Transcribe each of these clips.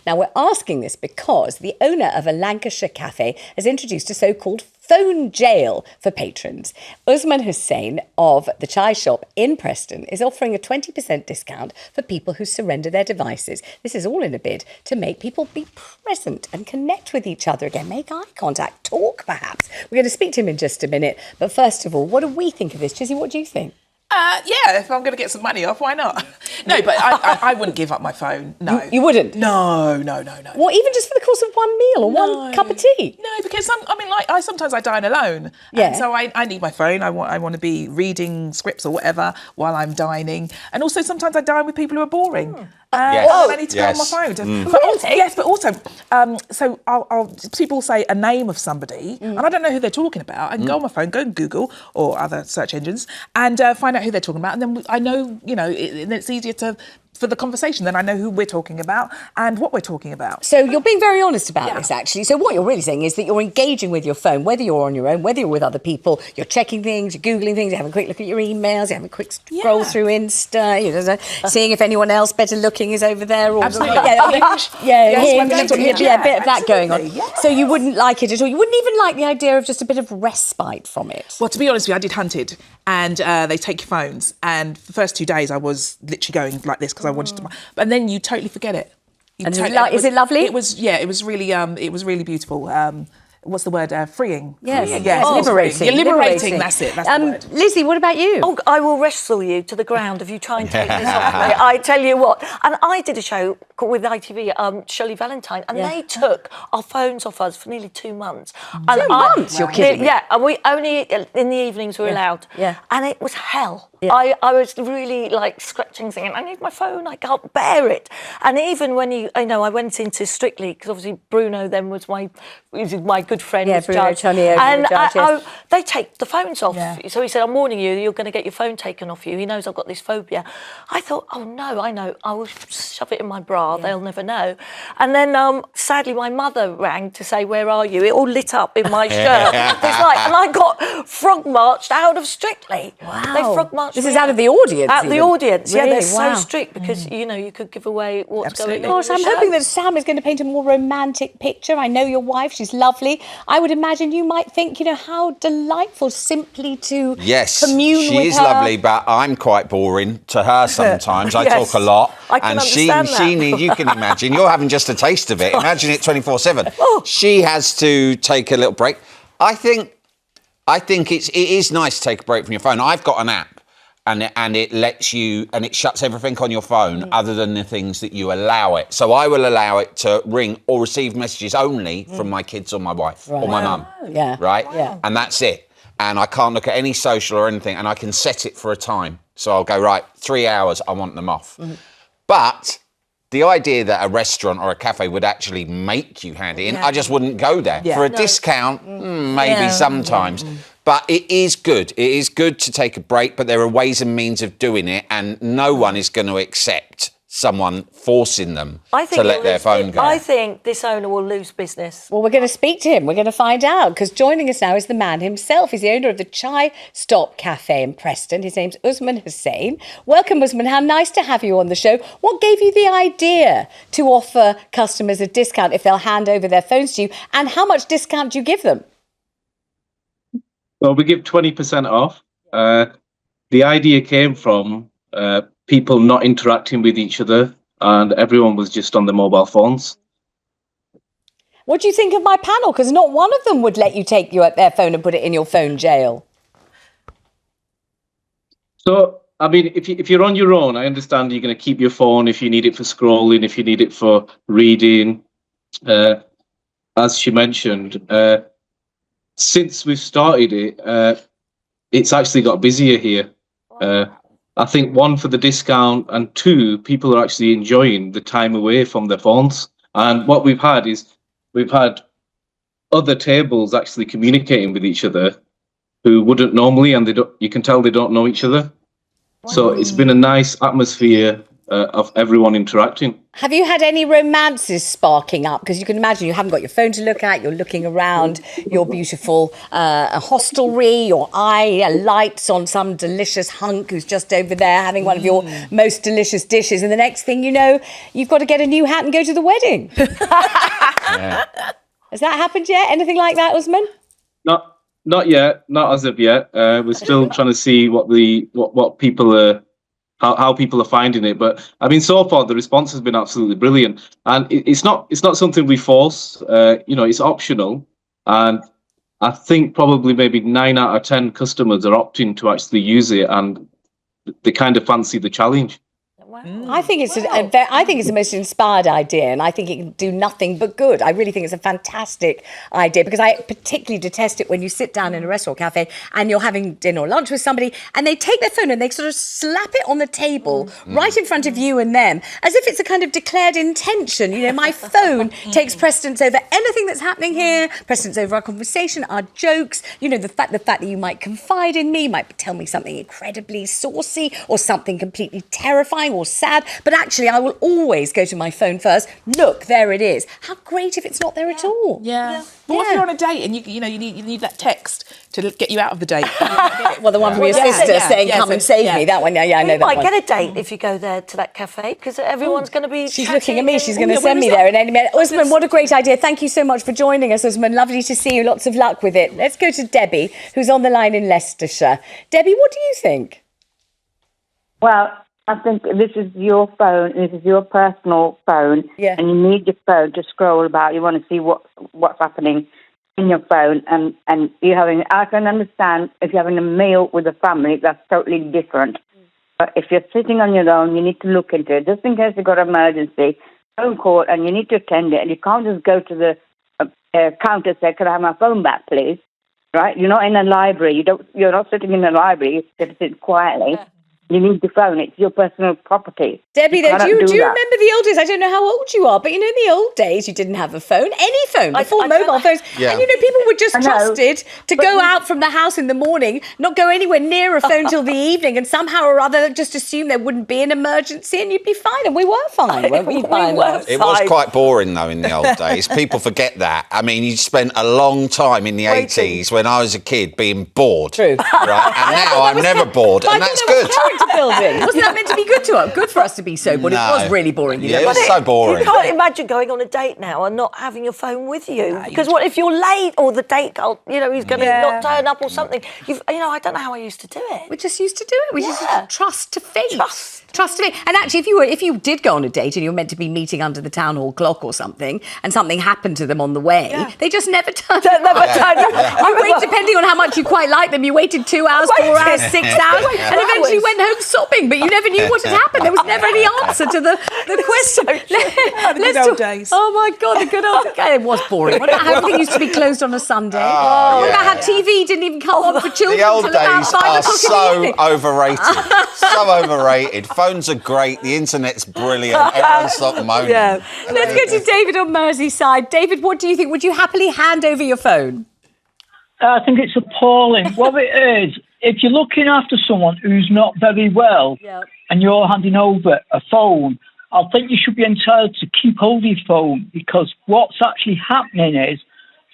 Now, we're asking this because the owner of a Lancashire cafe has introduced a so-called phone jail for patrons. Usman Hussain of the Chai Shop in Preston is offering a 20% discount for people who surrender their devices. This is all in a bid to make people be present and connect with each other again, make eye contact, talk perhaps. We're going to speak to him in just a minute. But first of all, what do we think of this? Chizzy, what do you think? Yeah, if I'm going to get some money off, why not? No, but I wouldn't give up my phone. No. You wouldn't? No. Well, even just for the course of one meal or one cup of tea? No, because sometimes I dine alone. Yeah. And so I need my phone. I want to be reading scripts or whatever while I'm dining. And also sometimes I dine with people who are boring. I need to go on my phone. But also, so people say a name of somebody, and I don't know who they're talking about. I can go on my phone, go and Google or other search engines, and find out who they're talking about. And then I know, it's easier for the conversation, then I know who we're talking about and what we're talking about. So you're being very honest about this, actually. So what you're really saying is that you're engaging with your phone, whether you're on your own, whether you're with other people, you're checking things, you're Googling things, you're having a quick look at your emails, you're having a quick scroll through Insta, seeing if anyone else better looking is over there. Or Absolutely. A bit of that going on. Yes. So you wouldn't like it at all? You wouldn't even like the idea of just a bit of respite from it? Well, to be honest with you, I did Hunted, and they take your phones, and the first 2 days I was literally going like this because I wanted to, and then you totally forget it. Is it lovely? It was really beautiful. What's the word? Freeing. Yes. Liberating. You're liberating. That's it. That's the word. Lizzie, what about you? Oh, I will wrestle you to the ground if you try and take this off me. I tell you what. And I did a show with ITV, Shirley Valentine, and they took our phones off us for nearly 2 months. 2 months? You're kidding me. Yeah, and we only in the evenings were allowed. Yeah. And it was hell. Yeah. I was really scratching, thinking, I need my phone, I can't bear it. And even when I went into Strictly, because obviously Bruno then was my good friend. Yeah, Bruno judge. Tonier, and judge, they take the phones off. Yeah. So he said, I'm warning you, you're going to get your phone taken off you. He knows I've got this phobia. I thought, oh no, I know. I will shove it in my bra. Yeah. They'll never know. And then sadly, my mother rang to say, where are you? It all lit up in my shirt. And I got frog marched out of Strictly. Wow. They frog marched. This is out of the audience. Out of the audience. Really? Yeah, they're Wow. so strict because you could give away what's going on. Gosh, I'm hoping that Sam is going to paint a more romantic picture. I know your wife; she's lovely. I would imagine you might think, how delightful simply to commune with her. She is lovely, but I'm quite boring to her sometimes. I talk a lot, I can understand that. You can imagine. You're having just a taste of it. Imagine it 24/7. She has to take a little break. I think it is nice to take a break from your phone. I've got an app. And it lets you, and it shuts everything on your phone other than the things that you allow it. So I will allow it to ring or receive messages only from my kids or my wife or my mum. Yeah. Right? Yeah. And that's it. And I can't look at any social or anything, and I can set it for a time. So I'll go, right, 3 hours, I want them off. But the idea that a restaurant or a cafe would actually make you hand it in, I just wouldn't go there. For a discount, maybe sometimes. But it is good. It is good to take a break, but there are ways and means of doing it, and no one is going to accept someone forcing them to let their phone go. I think this owner will lose business. Well, we're going to speak to him. We're going to find out, because joining us now is the man himself. He's the owner of the Chai Stop Cafe in Preston. His name's Usman Hussain. Welcome, Usman. How nice to have you on the show. What gave you the idea to offer customers a discount if they'll hand over their phones to you, and how much discount do you give them? Well, we give 20% off. The idea came from people not interacting with each other, and everyone was just on their mobile phones. What do you think of my panel? Because not one of them would let you take their phone and put it in your phone jail. So, I mean, if you're on your own, I understand you're going to keep your phone if you need it for scrolling, if you need it for reading. As she mentioned, since we've started it, it's actually got busier here. I think, one, for the discount, and two, people are actually enjoying the time away from their phones. And what we've had is we've had other tables actually communicating with each other who wouldn't normally, and you can tell they don't know each other. So it's been a nice atmosphere of everyone interacting. Have you had any romances sparking up? Because you can imagine you haven't got your phone to look at. You're looking around your beautiful hostelry, your eye lights on some delicious hunk who's just over there having one of your most delicious dishes. And the next thing you know, you've got to get a new hat and go to the wedding. Yeah. Has that happened yet? Anything like that, Usman? Not yet. Not as of yet. We're still trying to see what people are. How people are finding it, but I mean, so far the response has been absolutely brilliant, and it's not something we force. It's optional, and I think probably maybe 9 out of 10 customers are opting to actually use it, and they kind of fancy the challenge. I think it's the most inspired idea, and I think it can do nothing but good. I really think it's a fantastic idea, because I particularly detest it when you sit down in a restaurant cafe and you're having dinner or lunch with somebody and they take their phone and they sort of slap it on the table right in front of you and them, as if it's a kind of declared intention. My phone takes precedence over anything that's happening here, precedence over our conversation, our jokes. The fact that you might confide in me, might tell me something incredibly saucy or something completely terrifying or sad, but actually I will always go to my phone first. Look, there it is. How great if it's not there at all. Yeah. But what if you're on a date and you need that text to get you out of the date? Well, the one from your sister saying, "Come and save me." That one, I know that one. You might get a date if you go there to that cafe, because everyone's going to be. She's looking at me. She's going to send me there in any minute. Usman, what a great idea! Thank you so much for joining us, Usman. Lovely to see you. Lots of luck with it. Let's go to Debbie, who's on the line in Leicestershire. Debbie, what do you think? Well, I think this is your phone. This is your personal phone, and you need your phone to scroll about. You want to see what's happening in your phone, and you're having. I can understand if you're having a meal with a family, that's totally different. But if you're sitting on your own, you need to look into it just in case you've got an emergency phone call, and you need to attend it. And you can't just go to the counter and say, "Can I have my phone back, please?" Right? You're not in a library. You're not sitting in a library. You sit quietly. Yeah. You need the phone. It's your personal property. Debbie, though, do you remember the old days? I don't know how old you are, but in the old days, you didn't have a phone, any phone, before mobile phones. Yeah. And people were just trusted to go out from the house in the morning, not go anywhere near a phone till the evening, and somehow or other just assume there wouldn't be an emergency and you'd be fine. And we were fine, weren't we? It was quite boring, though, in the old days. People forget that. I mean, you spent a long time in the 80s when I was a kid being bored. True. Right? And now I'm never bored, and that's good. Building. Wasn't that meant to be good for us to be so bored? No. It was really boring. It was so boring. You can't imagine going on a date now and not having your phone with you. Because what if you're late or the date, he's going to not turn up or something? I don't know how I used to do it. We just used to do it. We just used to trust to fate. Trust to fate. And actually, if you did go on a date and you were meant to be meeting under the town hall clock or something, and something happened to them on the way, they just never turned up. Depending on how much you quite liked them, you waited 2 hours, 4 hours, 6 hours, and eventually went home sobbing, but you never knew what had happened. There was never any answer to the question. The good old days. Oh my God, the good old days. It was boring. What about how everything used to be closed on a Sunday? What about how TV didn't even come on for children until about 5 o'clock in the evening? Overrated. So overrated. Phones are great. The internet's brilliant. Everyone stop moaning. Yeah. Let's go to David on Merseyside. David, what do you think? Would you happily hand over your phone? I think it's appalling. What it is, if you're looking after someone who's not very well and you're handing over a phone, I think you should be entitled to keep hold of your phone, because what's actually happening is,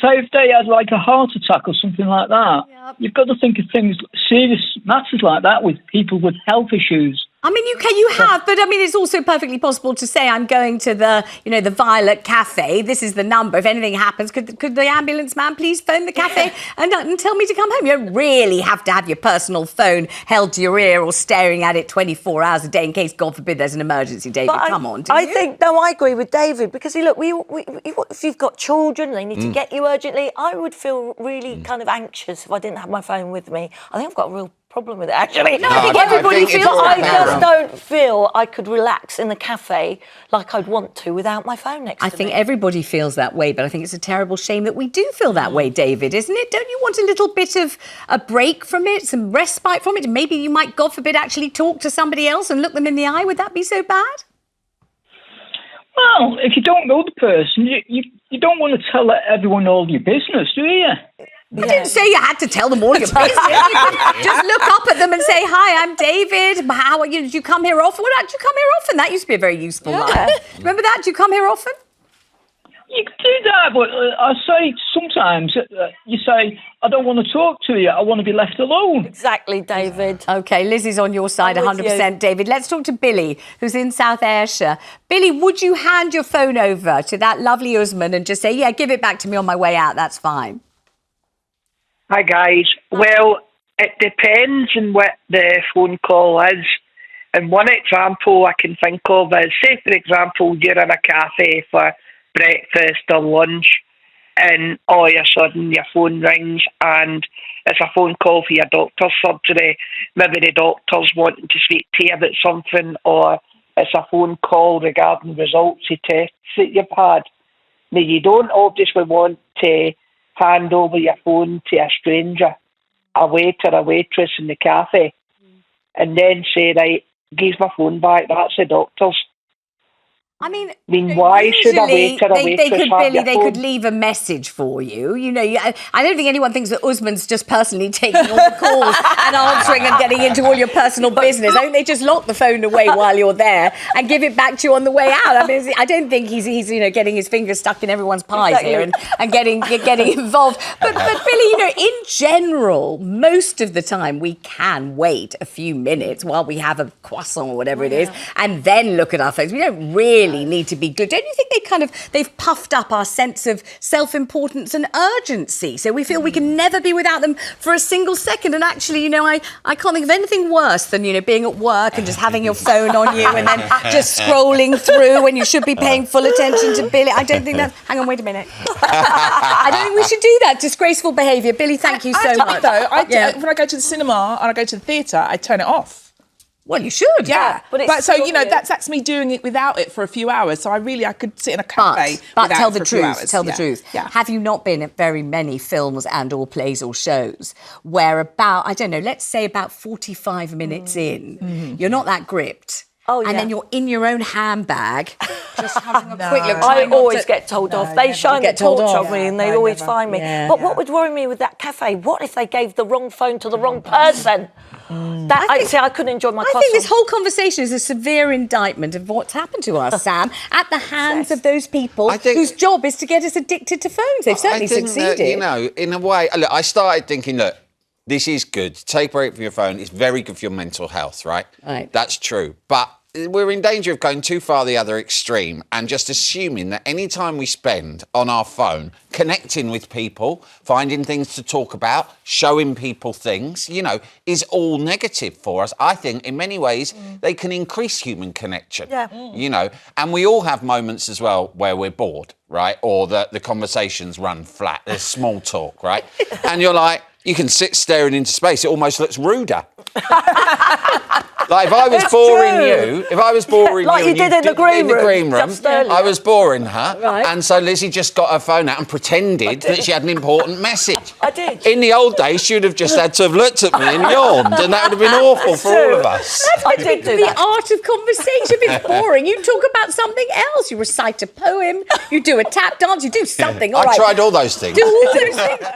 say if they had like a heart attack or something like that, you've got to think of things, serious matters like that with people with health issues. I mean, you have, but I mean, it's also perfectly possible to say, I'm going to the Violet Cafe. This is the number. If anything happens, could the ambulance man please phone the cafe and tell me to come home? You don't really have to have your personal phone held to your ear or staring at it 24 hours a day in case, God forbid, there's an emergency, David. But come on, do you? I agree with David, because, look, if you've got children, they need to get you urgently. I would feel really kind of anxious if I didn't have my phone with me. I think I've got a real problem with it, actually. No, I think everybody feels I just don't feel I could relax in the cafe like I'd want to without my phone next to me. I think everybody feels that way, but I think it's a terrible shame that we do feel that way, David, isn't it? Don't you want a little bit of a break from it, some respite from it? Maybe you might, God forbid, actually talk to somebody else and look them in the eye. Would that be so bad? Well, if you don't know the person, you don't want to tell everyone all your business, do you? I didn't say you had to tell them all your business. You could just look up at them and say, "Hi, I'm David. How are you? Did you come here often? Well, do you come here often? That used to be a very useful line. Remember that? Do you come here often?" You can do that, but I say sometimes you say, "I don't want to talk to you. I want to be left alone." Exactly, David. Okay, Lizzie's on your side, I'm with 100%. David, let's talk to Billy, who's in South Ayrshire. Billy, would you hand your phone over to that lovely Usman and just say, "Yeah, give it back to me on my way out. That's fine"? Hi guys. Well, it depends on what the phone call is. And one example I can think of is, say for example, you're in a cafe for breakfast or lunch and all of a sudden your phone rings and it's a phone call for your doctor's surgery. Maybe the doctor's wanting to speak to you about something, or it's a phone call regarding results of tests that you've had. Now, you don't obviously want to hand over your phone to a stranger, a waiter, a waitress in the cafe, and then say, "Right, give my phone back, that's the doctor's." I mean, why should a waiter or they waitress could, have Billy, your they phone? could leave a message for you. You know, I don't think anyone thinks that Usman's just personally taking all the calls and answering and getting into all your personal business. I think they just lock the phone away while you're there and give it back to you on the way out. I mean, I don't think he's getting his fingers stuck in everyone's pies here and getting involved. But Billy, in general, most of the time we can wait a few minutes while we have a croissant or whatever it is, and then look at our phones. We don't really need to be good. Don't you think they've puffed up our sense of self-importance and urgency, so we feel we can never be without them for a single second? And actually, I can't think of anything worse than being at work and just having your phone on you and then just scrolling through when you should be paying full attention to Billy. I don't think that's... Hang on, wait a minute. I don't think we should do that. Disgraceful behaviour. Billy, thank you so much. When I go to the cinema and I go to the theatre, I turn it off. Well, you should. Yeah. But so, that's me doing it without it for a few hours. So I could sit in a cafe but without tell it the for a few truth. hours. Tell the truth. Yeah. Have you not been at very many films and or plays or shows where about, I don't know, let's say about 45 minutes in, you're not that gripped. Oh, yeah. And then you're in your own handbag, just having a quick look. I always get told off. They shine the torch on me and they always find me. Yeah. But what would worry me with that cafe? What if they gave the wrong phone to the wrong person? I couldn't enjoy my croissant. I think this whole conversation is a severe indictment of what's happened to us, Sam, at the hands of those people whose job is to get us addicted to phones. They've certainly succeeded. In a way, look, I started thinking, look, this is good. Take a break from your phone. It's very good for your mental health, right? Right. That's true. But we're in danger of going too far the other extreme and just assuming that any time we spend on our phone connecting with people, finding things to talk about, showing people things, is all negative for us. I think in many ways they can increase human connection. Yeah. And we all have moments as well where we're bored, right? Or the conversations run flat. There's small talk, right? And you're like, you can sit staring into space. It almost looks ruder. Like if I was boring you, like you did in the green room, I was boring her, Right. and so Lizzie just got her phone out and pretended that she had an important message. I did. In the old days, she would have just had to have looked at me and yawned, and that would have been awful for all of us. I did do The that. art of conversation. If it's boring, you talk about something else. You recite a poem, you do a tap dance, you do something. All I right. tried all those things. Do all those things.